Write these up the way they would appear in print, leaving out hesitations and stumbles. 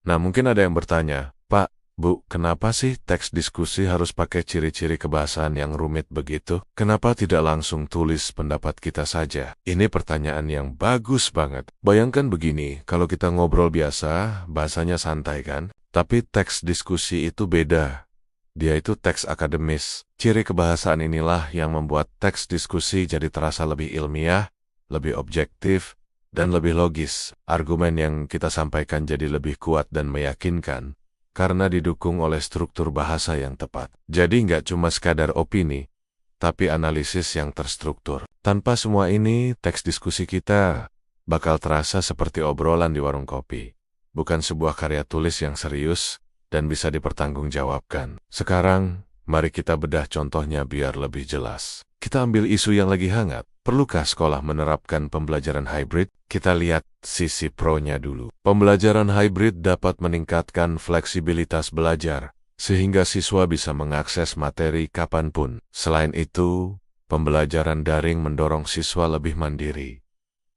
Nah, mungkin ada yang bertanya, Pak, Bu, kenapa sih teks diskusi harus pakai ciri-ciri kebahasaan yang rumit begitu? Kenapa tidak langsung tulis pendapat kita saja? Ini pertanyaan yang bagus banget. Bayangkan begini, kalau kita ngobrol biasa, bahasanya santai kan? Tapi teks diskusi itu beda. Dia itu teks akademis. Ciri kebahasaan inilah yang membuat teks diskusi jadi terasa lebih ilmiah, lebih objektif, dan lebih logis. Argumen yang kita sampaikan jadi lebih kuat dan meyakinkan, karena didukung oleh struktur bahasa yang tepat. Jadi nggak cuma sekadar opini, tapi analisis yang terstruktur. Tanpa semua ini, teks diskusi kita bakal terasa seperti obrolan di warung kopi. Bukan sebuah karya tulis yang serius dan bisa dipertanggungjawabkan. Sekarang, mari kita bedah contohnya biar lebih jelas. Kita ambil isu yang lagi hangat. Perlukah sekolah menerapkan pembelajaran hybrid? Kita lihat sisi pro-nya dulu. Pembelajaran hybrid dapat meningkatkan fleksibilitas belajar, sehingga siswa bisa mengakses materi kapanpun. Selain itu, pembelajaran daring mendorong siswa lebih mandiri.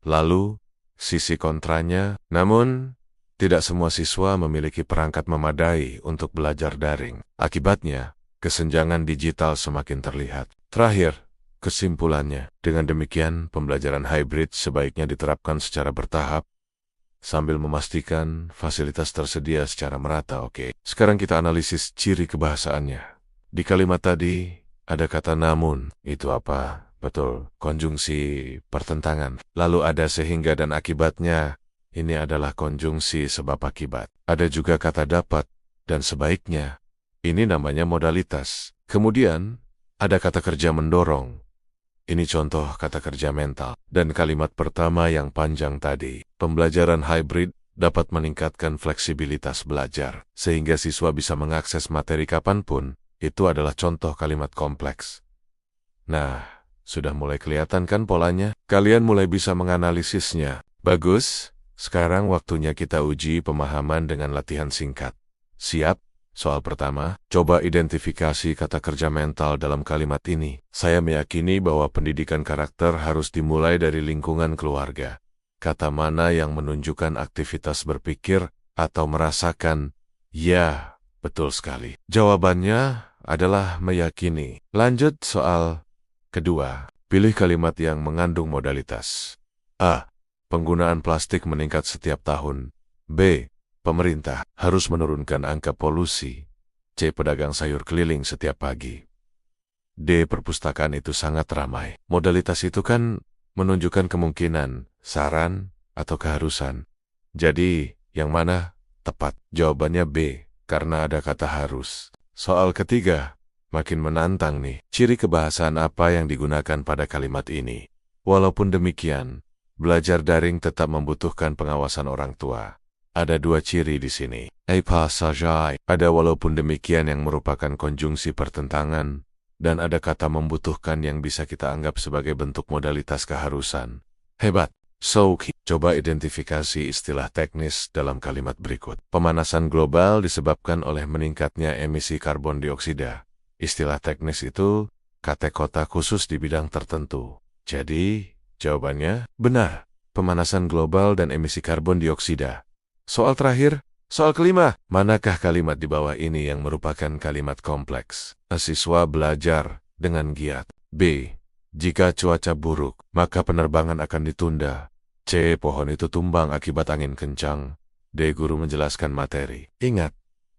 Lalu, sisi kontranya, namun, tidak semua siswa memiliki perangkat memadai untuk belajar daring. Akibatnya, kesenjangan digital semakin terlihat. Terakhir, kesimpulannya, dengan demikian pembelajaran hybrid sebaiknya diterapkan secara bertahap, sambil memastikan fasilitas tersedia secara merata. Oke, sekarang kita analisis ciri kebahasaannya. Di kalimat tadi, ada kata namun. Itu apa? Betul, konjungsi pertentangan. Lalu ada sehingga dan akibatnya. Ini adalah konjungsi sebab akibat. Ada juga kata dapat dan sebaiknya. Ini namanya modalitas. Kemudian, ada kata kerja mendorong. Ini contoh kata kerja mental. Dan kalimat pertama yang panjang tadi. Pembelajaran hybrid dapat meningkatkan fleksibilitas belajar, sehingga siswa bisa mengakses materi kapanpun. Itu adalah contoh kalimat kompleks. Nah, sudah mulai kelihatan kan polanya? Kalian mulai bisa menganalisisnya. Bagus. Sekarang waktunya kita uji pemahaman dengan latihan singkat. Siap? Soal pertama, coba identifikasi kata kerja mental dalam kalimat ini. Saya meyakini bahwa pendidikan karakter harus dimulai dari lingkungan keluarga. Kata mana yang menunjukkan aktivitas berpikir atau merasakan? Ya, betul sekali. Jawabannya adalah meyakini. Lanjut soal kedua. Pilih kalimat yang mengandung modalitas. A. Penggunaan plastik meningkat setiap tahun. B. Pemerintah harus menurunkan angka polusi. C. Pedagang sayur keliling setiap pagi. D. Perpustakaan itu sangat ramai. Modalitas itu kan menunjukkan kemungkinan, saran, atau keharusan. Jadi, yang mana tepat? Jawabannya B, karena ada kata harus. Soal ketiga, makin menantang nih. Ciri kebahasaan apa yang digunakan pada kalimat ini? Walaupun demikian, belajar daring tetap membutuhkan pengawasan orang tua. Ada dua ciri di sini. Passage ada walaupun demikian yang merupakan konjungsi pertentangan, dan ada kata membutuhkan yang bisa kita anggap sebagai bentuk modalitas keharusan. Hebat. So, coba identifikasi istilah teknis dalam kalimat berikut. Pemanasan global disebabkan oleh meningkatnya emisi karbon dioksida. Istilah teknis itu kata-kata khusus di bidang tertentu. Jadi, jawabannya, benar. Pemanasan global dan emisi karbon dioksida. Soal terakhir, soal kelima. Manakah kalimat di bawah ini yang merupakan kalimat kompleks? Siswa belajar dengan giat. B. Jika cuaca buruk, maka penerbangan akan ditunda. C. Pohon itu tumbang akibat angin kencang. D. Guru menjelaskan materi. Ingat,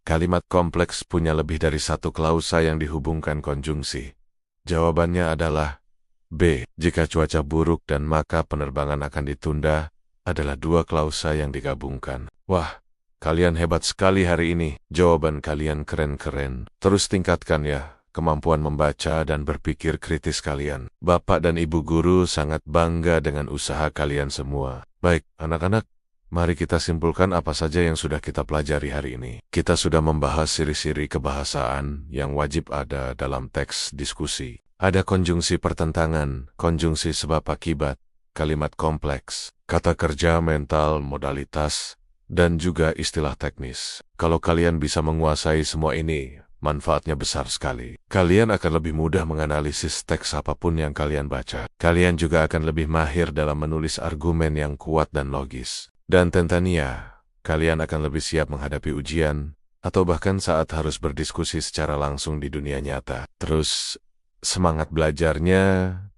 kalimat kompleks punya lebih dari satu klausa yang dihubungkan konjungsi. Jawabannya adalah B. Jika cuaca buruk dan maka penerbangan akan ditunda adalah dua klausa yang digabungkan. Wah, kalian hebat sekali hari ini. Jawaban kalian keren-keren. Terus tingkatkan ya kemampuan membaca dan berpikir kritis kalian. Bapak dan Ibu guru sangat bangga dengan usaha kalian semua. Baik, anak-anak, mari kita simpulkan apa saja yang sudah kita pelajari hari ini. Kita sudah membahas ciri-ciri kebahasaan yang wajib ada dalam teks diskusi. Ada konjungsi pertentangan, konjungsi sebab akibat, kalimat kompleks, kata kerja mental, modalitas, dan juga istilah teknis. Kalau kalian bisa menguasai semua ini, manfaatnya besar sekali. Kalian akan lebih mudah menganalisis teks apapun yang kalian baca. Kalian juga akan lebih mahir dalam menulis argumen yang kuat dan logis. Dan Tentania, kalian akan lebih siap menghadapi ujian, atau bahkan saat harus berdiskusi secara langsung di dunia nyata. Terus, semangat belajarnya,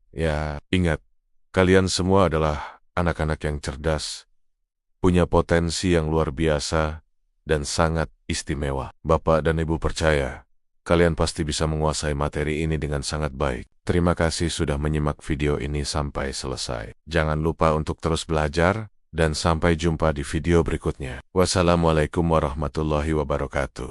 ya ingat, kalian semua adalah anak-anak yang cerdas, punya potensi yang luar biasa, dan sangat istimewa. Bapak dan Ibu percaya, kalian pasti bisa menguasai materi ini dengan sangat baik. Terima kasih sudah menyimak video ini sampai selesai. Jangan lupa untuk terus belajar, dan sampai jumpa di video berikutnya. Wassalamualaikum warahmatullahi wabarakatuh.